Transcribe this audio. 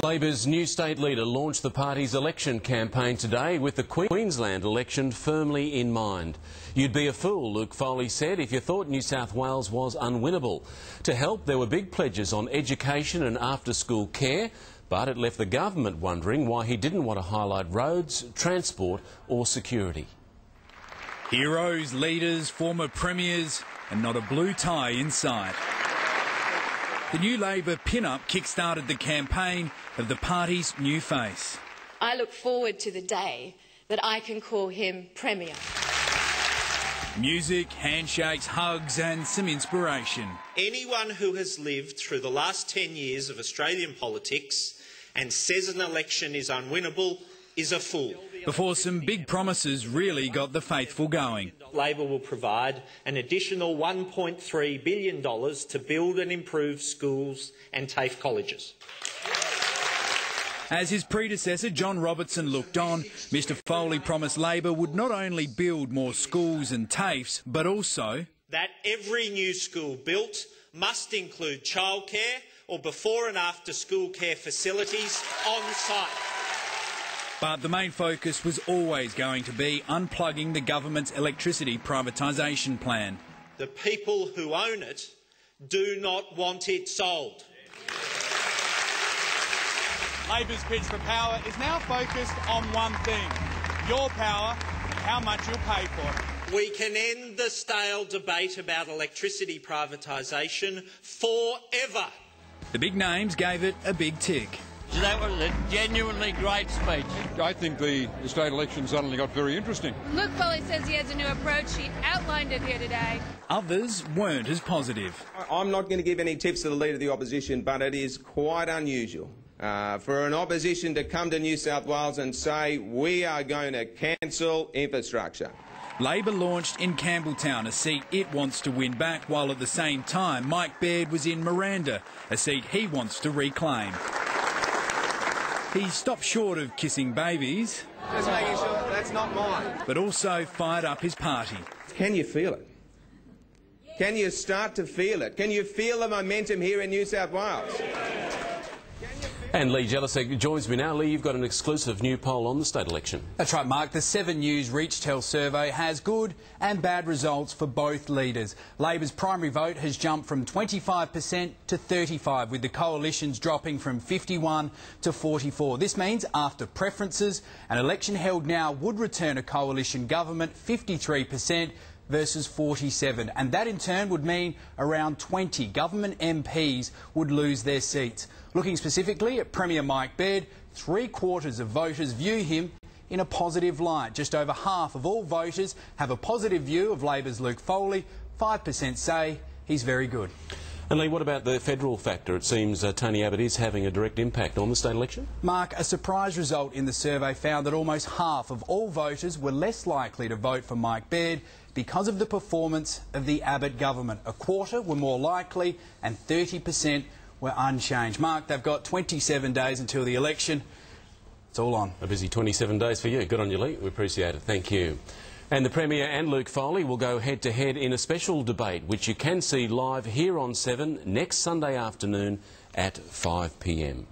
Labor's new state leader launched the party's election campaign today with the Queensland election firmly in mind. You'd be a fool, Luke Foley said, if you thought New South Wales was unwinnable. To help, there were big pledges on education and after-school care, but it left the government wondering why he didn't want to highlight roads, transport or security. Heroes, leaders, former premiers, and not a blue tie in sight. The new Labor pin-up kick-started the campaign of the party's new face. I look forward to the day that I can call him Premier. Music, handshakes, hugs and some inspiration. Anyone who has lived through the last 10 years of Australian politics and says an election is unwinnable is a fool. Before some big promises really got the faithful going. Labor will provide an additional $1.3 billion to build and improve schools and TAFE colleges. As his predecessor John Robertson looked on, Mr Foley promised Labor would not only build more schools and TAFEs, but also that every new school built must include childcare or before and after school care facilities on site. But the main focus was always going to be unplugging the government's electricity privatisation plan. The people who own it do not want it sold. Labor's pitch for power is now focused on one thing: your power and how much you'll pay for it. We can end the stale debate about electricity privatisation forever. The big names gave it a big tick. So that was a genuinely great speech. I think the state election suddenly got very interesting. Luke Foley says he has a new approach. He outlined it here today. Others weren't as positive. I'm not going to give any tips to the Leader of the Opposition, but it is quite unusual for an opposition to come to New South Wales and say we are going to cancel infrastructure. Labor launched in Campbelltown, a seat it wants to win back, while at the same time Mike Baird was in Miranda, a seat he wants to reclaim. He stopped short of kissing babies, Just making sure that's not mine. But also fired up his party. Can you feel it? Can you start to feel it? Can you feel the momentum here in New South Wales? And Lee Jelisek joins me now. Lee, you've got an exclusive new poll on the state election. That's right, Mark. The 7 News Reachtel survey has good and bad results for both leaders. Labor's primary vote has jumped from 25% to 35%, with the coalitions dropping from 51 to 44%. This means after preferences, an election held now would return a coalition government 53% versus 47%, and that in turn would mean around 20 government MPs would lose their seats. Looking specifically at Premier Mike Baird, 3/4 of voters view him in a positive light. Just over half of all voters have a positive view of Labor's Luke Foley. 5% say he's very good. And Lee, what about the federal factor? It seems Tony Abbott is having a direct impact on the state election. Mark, a surprise result in the survey found that almost half of all voters were less likely to vote for Mike Baird because of the performance of the Abbott government. 1/4 were more likely and 30% were unchanged. Mark, they've got 27 days until the election. It's all on. A busy 27 days for you. Good on you, Lee. We appreciate it. Thank you. And the Premier and Luke Foley will go head-to-head in a special debate, which you can see live here on 7 next Sunday afternoon at 5 p.m.